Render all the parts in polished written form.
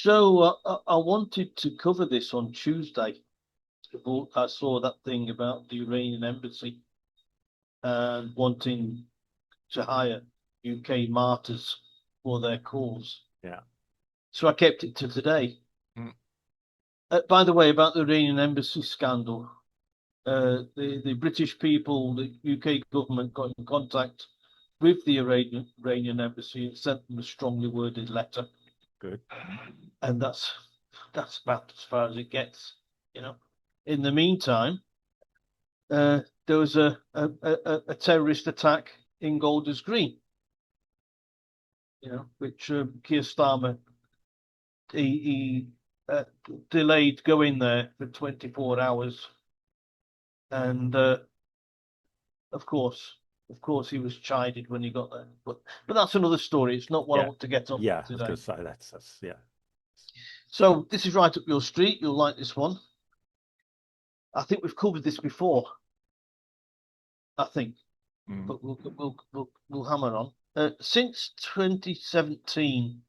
So I wanted to cover this on Tuesday. I saw that thing about the Iranian embassy and wanting to hire UK martyrs for their cause. Yeah. So I kept it to today. Mm. By the way, about the Iranian embassy scandal, the British people, the UK government got in contact with the Iranian embassy and sent them a strongly worded letter. Good. And that's about as far as it gets, you know. In the meantime, there was a terrorist attack in Golders Green, which Keir Starmer he delayed going there for 24 hours, and of course, he was chided when he got there. But that's another story. It's not what I Yeah. want to get on Yeah. I was today. going to say that's yeah. So this is right up your street. You'll like this one. I think we've covered this before. I think. Mm. But we'll hammer on. Since 2017,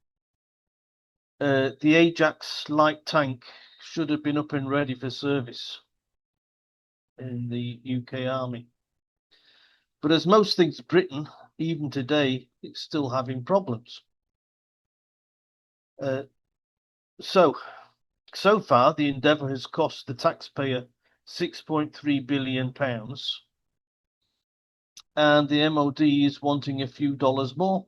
the Ajax light tank should have been up and ready for service in the UK Army. But as most things Britain, even today, it's still having problems. So far, the endeavour has cost the taxpayer £6.3 billion, and the MOD is wanting a few dollars more.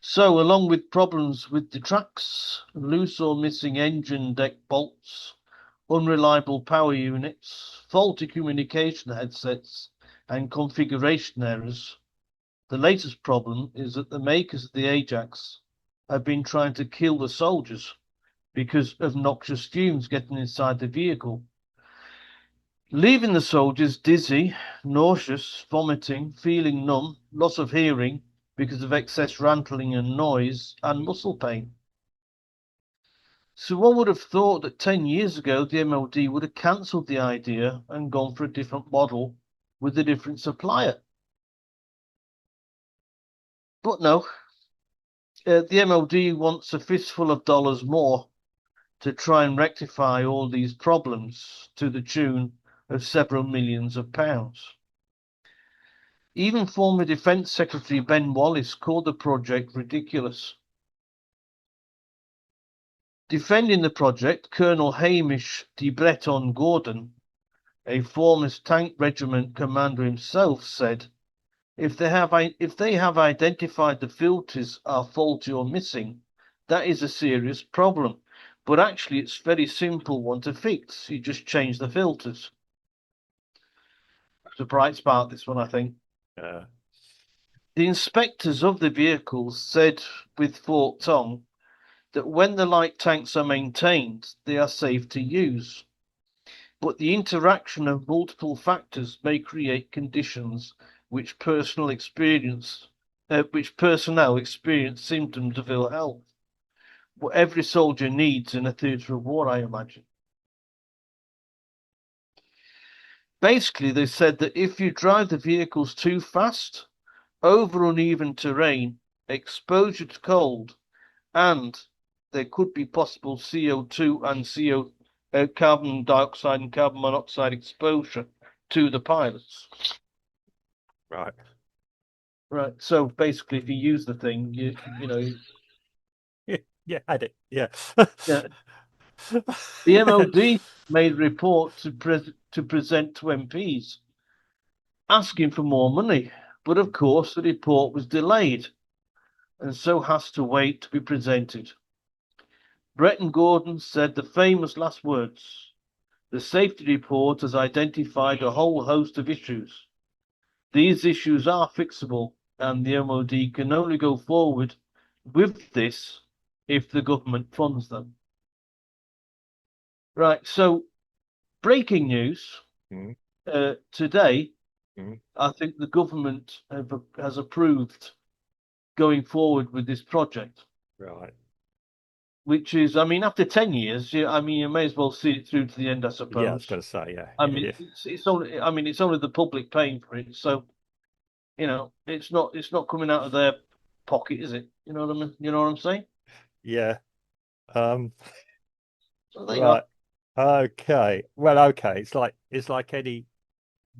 So, along with problems with the tracks, loose or missing engine deck bolts, unreliable power units, faulty communication headsets, and configuration errors, the latest problem is that the makers of the Ajax have been trying to kill the soldiers because of noxious fumes getting inside the vehicle, leaving the soldiers dizzy, nauseous, vomiting, feeling numb, loss of hearing because of excess rattling and noise, and muscle pain. So one would have thought that 10 years ago the MOD would have cancelled the idea and gone for a different model with a different supplier. But no, the MOD wants a fistful of dollars more to try and rectify all these problems to the tune of several millions of pounds. Even former Defence Secretary Ben Wallace called the project ridiculous. Defending the project, Colonel Hamish de Breton Gordon, a former tank regiment commander himself, said, if they have identified the filters are faulty or missing, that is a serious problem. But actually, it's a very simple one to fix. You just change the filters. It's a bright spark, this one, I think. Uh, The inspectors of the vehicles said with forked tongue that when the light tanks are maintained, they are safe to use. But the interaction of multiple factors may create conditions which personnel experience symptoms of ill health. What every soldier needs in a theatre of war, I imagine. Basically, they said that if you drive the vehicles too fast, over uneven terrain, exposure to cold, and there could be possible CO2 and carbon dioxide and carbon monoxide exposure to the pilots. right. Right. So basically, if you use the thing, you know, Yeah, I did. Yeah. yeah. The MOD made a report to present to MPs, asking for more money, but of course the report was delayed, and so has to wait to be presented. Breton Gordon said the famous last words: "The safety report has identified a whole host of issues. These issues are fixable, and the MOD can only go forward with this if the government funds them." Right, so breaking news Mm. today, Mm. I think the government has approved going forward with this project, Right. which is, I mean, after 10 years, you may as well see it through to the end, I Yeah, I was suppose. going to say, yeah, I yeah, mean, yeah. it's only the public paying for it, so it's not coming out of their pocket, is it? You know what I mean? You know what I'm saying? Yeah. Um, So there you right. go. Okay. Well, okay. It's like any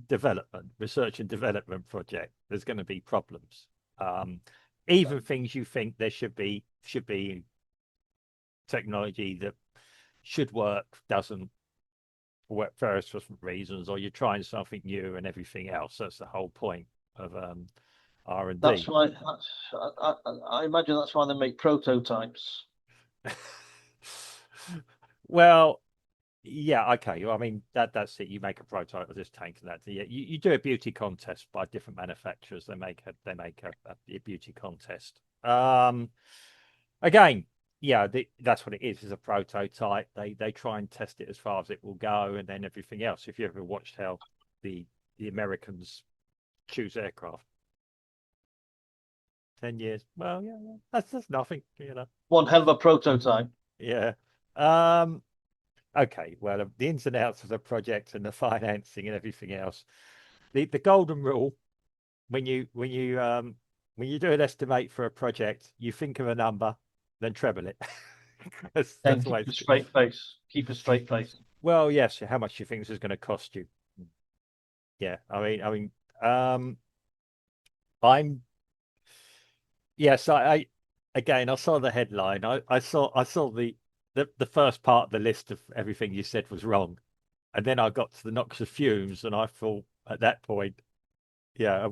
development, research and development project. There's going to be problems. Um, even things you think there should be technology that should work doesn't for various different reasons, or you're trying something new and everything else. That's the whole point of R and That's D. why I imagine that's why they make prototypes. Well, yeah, okay. Well, I mean that's it. You make a prototype of this tank and that. Yeah, you do a beauty contest by different manufacturers. They make a beauty contest. Again, yeah, that's what it is a prototype. They try and test it as far as it will go, and then everything else. If you ever watched how the the Americans choose aircraft, 10 years. Well, yeah, yeah. That's nothing. One hell of a prototype. Yeah. Um. Okay. Well, the ins and outs of the project and the financing and everything else. The golden rule when you do an estimate for a project, you think of a number, then treble it. That's And the way keep a it's. straight face. Keep a straight face. Well, yes. How much do you think this is going to cost you? Yeah. Um, I'm yes. Again, I saw the headline. I saw the first part of the list of everything you said was wrong, and then I got to the noxious fumes, and I thought at that point, yeah,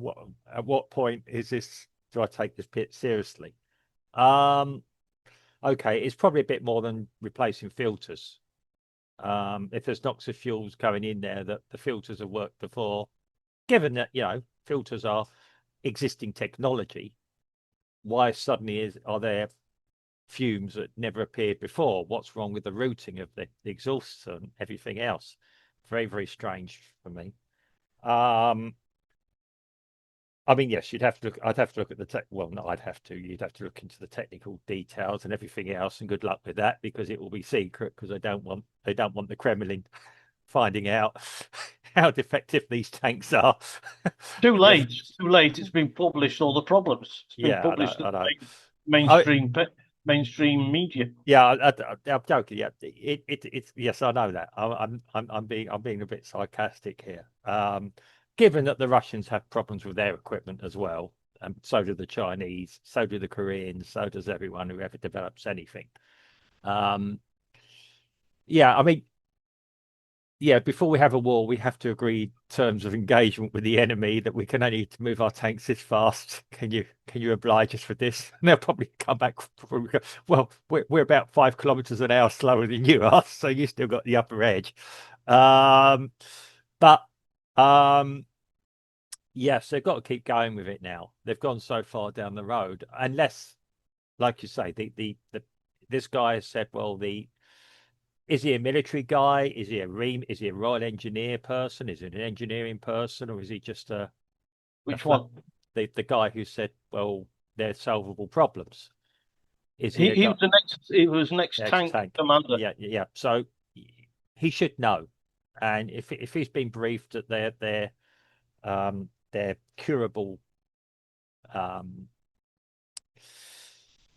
at what point is this? Do I take this bit seriously? Um, okay, it's probably a bit more than replacing filters. If there's noxious fuels going in there that the filters have worked before, given that filters are existing technology, why suddenly are there fumes that never appeared before? What's wrong with the routing of the exhausts and everything else? Very, very strange for me. Um, I mean, yes, you'd have to look. I'd have to look at the tech. Well, no, I'd have to. You'd have to look into the technical details and everything else. And good luck with that because it will be secret because they don't want the Kremlin finding out how defective these tanks are. Too Yes, late. Too late. It's been published. All the problems. It's been yeah, I know, published in I know. I, mainstream media. yeah, I'm joking. Yeah, it's yes, I know that. I'm being a bit sarcastic here. Given that the Russians have problems with their equipment as well, and so do the Chinese, so do the Koreans, so does everyone who ever develops anything. Um, yeah, I mean, yeah, before we have a war, we have to agree terms of engagement with the enemy that we can only move our tanks this fast. Can you oblige us for this? And they'll probably come back. Well, we're about 5 kilometers an hour slower than you are, so you still got the upper edge. Um, but yes, they've got to keep going with it now. They've gone so far down the road, unless, like you say, the this guy has said, well, the is he a military guy? Is he a Royal Engineer person? Is he an engineering person, or is he just a Which flat one? the guy who said, well, they're solvable problems? Is he He a he guy was the next. He was next tank ex-tank? commander. Yeah, yeah. So he should know. And if he's been briefed that they're curable um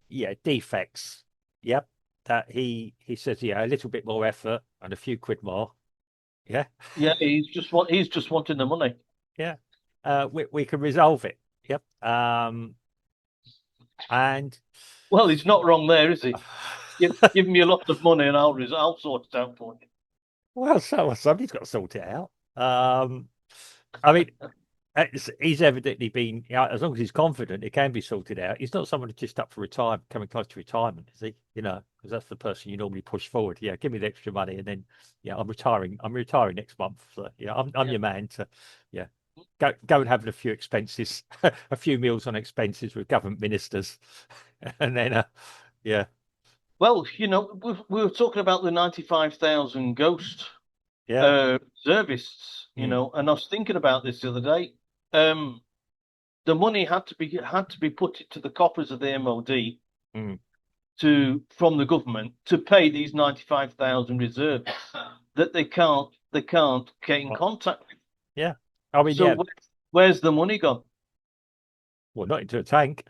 yeah, defects. Yep. That he says, yeah, a little bit more effort and a few quid more. Yeah. Yeah, he's just wanting the money. Yeah. We can resolve it. Yep. And Well, he's not wrong there, is he? Give me a lot of money and I'll sort it out for you. well, somebody's got to sort it out. I mean, he's evidently been, as long as he's confident, it can be sorted out. He's not someone who's just up for retirement, coming close to retirement, is he? Because that's the person you normally push forward. Yeah, give me the extra money, and then, yeah, I'm retiring. I'm retiring next month. So, yeah, I'm Yeah. your man to, yeah, go and have a few expenses, a few meals on expenses with government ministers, and then, yeah, Well, we were talking about the 95,000 ghost yeah, reservists, mm, and I was thinking about this the other day. Um, the money had to be put into the coffers of the MOD mm, from the government to pay these 95,000 reservists that they can't get in contact with. yeah. I mean, So yeah, where's the money gone? well, not into a tank.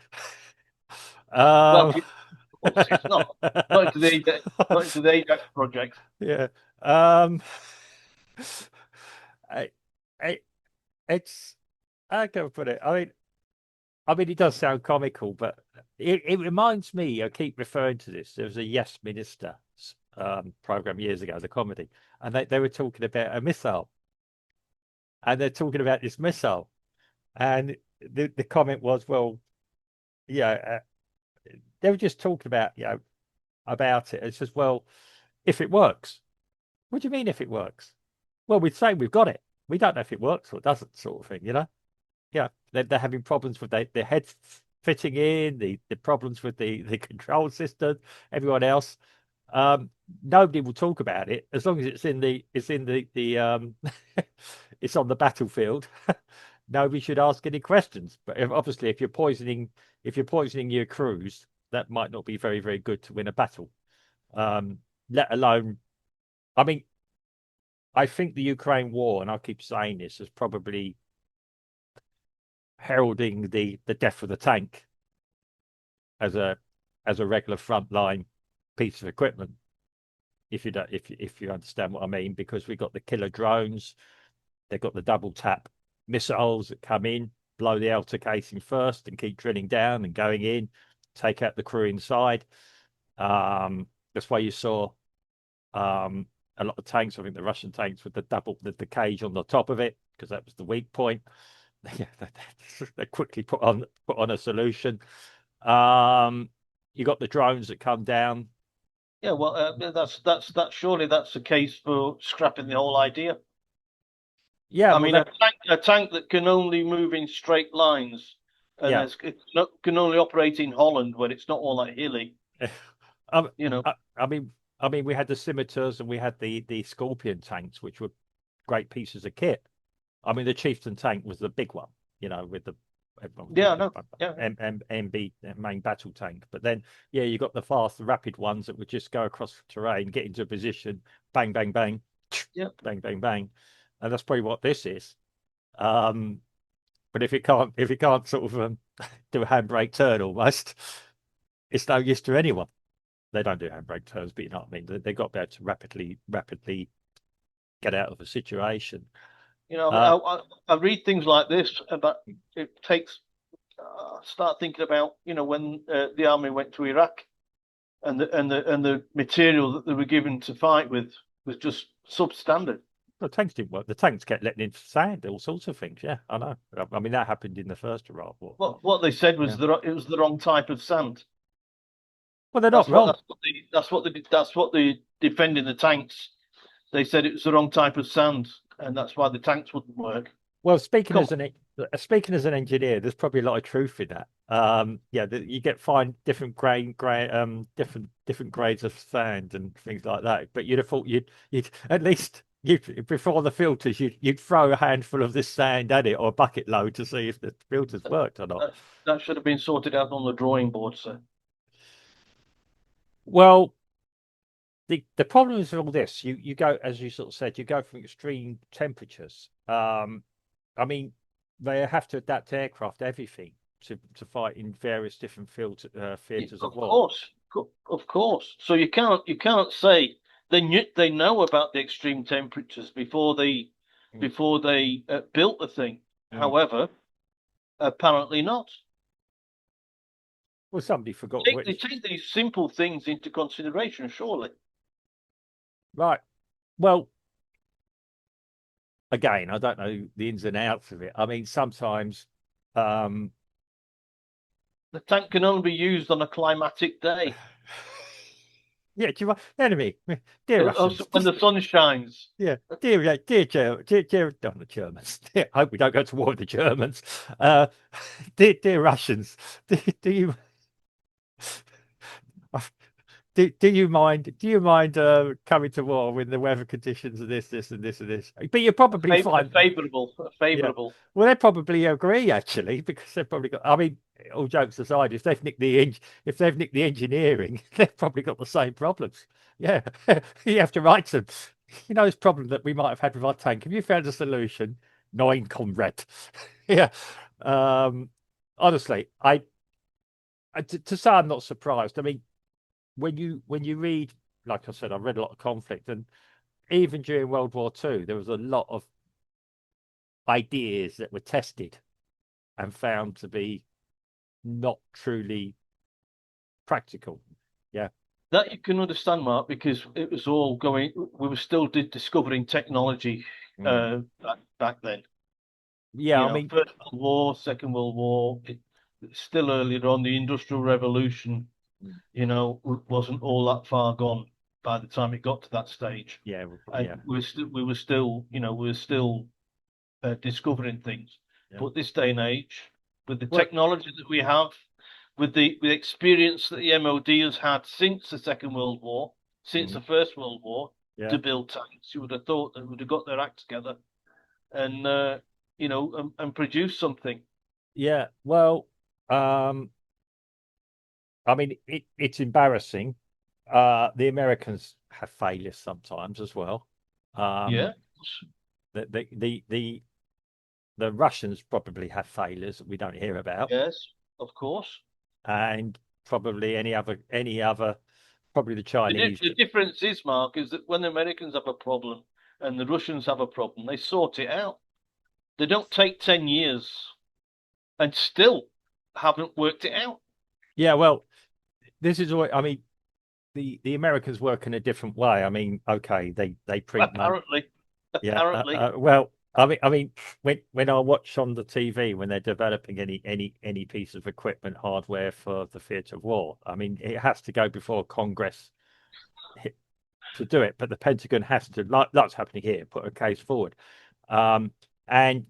Well, Um, of course, it's not into the Ajax project. yeah. Um, I, I, it's I can put it. I mean, it does sound comical, but it reminds me. I keep referring to this. There was a Yes Minister program years ago, the comedy, and they were talking about a missile, and they're talking about this missile, and the comment was, well, yeah, they were just talking about about it. It's just, well, if it works. What do you mean if it works? Well, we'd say we've got it. We don't know if it works or it doesn't, sort of thing, Yeah, they're having problems with their heads fitting in, the problems with the control system, everyone else. Nobody will talk about it as long as it's in the it's on the battlefield. Nobody should ask any questions. But obviously, if you're poisoning your crews, that might not be very, very good to win a battle. Let alone, I mean, I think the Ukraine war, and I keep saying this, is probably heralding the death of the tank as a regular frontline piece of equipment. If you don't, if you understand what I mean, because we got the killer drones, they've got the double tap missiles that come in, blow the outer casing first, and keep drilling down and going in, take out the crew inside. That's why you saw a lot of tanks. I think the Russian tanks with the cage on the top of it, because that was the weak point. Yeah, they quickly put on a solution. You got the drones that come down. Yeah, well, that's surely that's the case for scrapping the whole idea. Yeah, I well, mean, a tank that can only move in straight lines and yeah. can only operate in Holland where it's not all that hilly. Um, You know, I mean, we had the scimitars and we had the Scorpion tanks, which were great pieces of kit. I mean, the Chieftain tank was the big one, with the everyone yeah, called it no, yeah, MB main battle tank. But then, yeah, you got the fast, rapid ones that would just go across terrain, get into a position, bang, bang, bang, yeah. bang, bang, bang, and that's probably what this is. Um, but if it can't sort of do a handbrake turn almost, it's no use to anyone. They don't do handbrake turns, but you know what I mean. They've got to be able to rapidly get out of a situation. I mean, Uh, I read things like this, but it takes start thinking about when the army went to Iraq and the material that they were given to fight with was just substandard. the tanks didn't work. The tanks kept letting in sand, all sorts of things. Yeah, I know. I mean, that happened in the first Iraq War. What they said was Yeah. it was the wrong type of sand. Well, they're not That's what wrong. that's what they defending the tanks. They said it was the wrong type of sand, and that's why the tanks wouldn't work. Well, speaking Come as an engineer, there's probably a lot of truth in that. Yeah, you get fine different different grades of sand and things like that. But you'd have thought you'd at least you before the filters you'd throw a handful of this sand at it or a bucket load to see if the filters worked or not. that should have been sorted out on the drawing board, sir. Well, the problem is with all this. You go, as you sort of said, you go from extreme temperatures. I mean, they have to adapt aircraft, everything to fight in various different theaters of Of war. course, of course. So you can't say they know about the extreme temperatures Mm. before they built the thing. Mm. However, apparently not. Well, somebody forgot They which. take these simple things into consideration, surely. Right. Well, again, I don't know the ins and outs of it. I mean, sometimes, um, The tank can only be used on a climatic day, yeah, do you want enemy, dear Russians, when just the sun shines. yeah, not the Germans. I hope we don't go to war with the Germans. Dear Russians, do you do you mind coming to war when the weather conditions are this and this and this? But you're probably fine. Favorable, Yeah. favorable. Well, they probably agree actually, because they've probably got. I mean, all jokes aside, if they've nicked the engineering, they've probably got the same problems. Yeah, you have to write them. This problem that we might have had with our tank. Have you found a solution? Nine, comrade. Yeah. Honestly, to say I'm not surprised. I mean, when you read, like I said, I read a lot of conflict, and even during World War II, there was a lot of ideas that were tested and found to be not truly practical. Yeah. That you can understand, Mark, because it was all going. We were still discovering technology Mm. back then. Yeah, I mean, First World War, Second World War, still earlier on, the Industrial Revolution, mm, wasn't all that far gone by the time it got to that stage. yeah, And yeah. we were still discovering things. Yeah. But this day and age, with the Well, technology that we have, with the experience that the MOD has had since the Second World War, since mm, the First World War, yeah, to build tanks, you would have thought they would have got their act together and and produce something. yeah. Well, I mean, it's embarrassing. The Americans have failures sometimes as well. Yeah. Um, the the the the, the Russians probably have failures that we don't hear about, Yes, of course. and probably any other, probably the The, Chinese. the difference is, Mark, is that when the Americans have a problem and the Russians have a problem, they sort it out. They don't take 10 years and still haven't worked it out. Yeah, well, this is what I mean. The Americans work in a different way. I mean, okay, they print money. Apparently, Yeah. apparently. Well, I mean, when I watch on the TV when they're developing any piece of equipment, hardware for the theatre of war, I mean, it has to go before Congress to do it, but the Pentagon has to, like that's happening here, put a case forward. And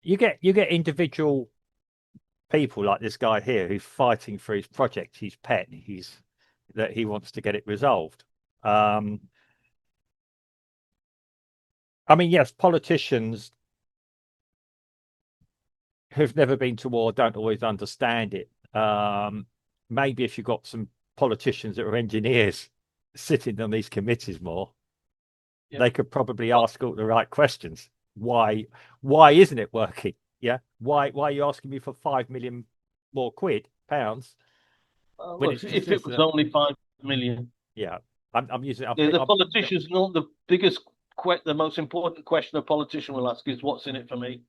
you get individual people like this guy here who's fighting for his project, his pet, that he wants to get it resolved. Um, I mean, yes, politicians who've never been to war don't always understand it. Maybe if you've got some politicians that are engineers sitting on these committees more, Yeah. they could probably ask all the right questions. Why isn't it working? Yeah. Why are you asking me for 5 million more pounds when Look, it's just if it this? was only 5 million, Yeah. I'm using. the politicians know the most important question a politician will ask is, "What's in it for me?"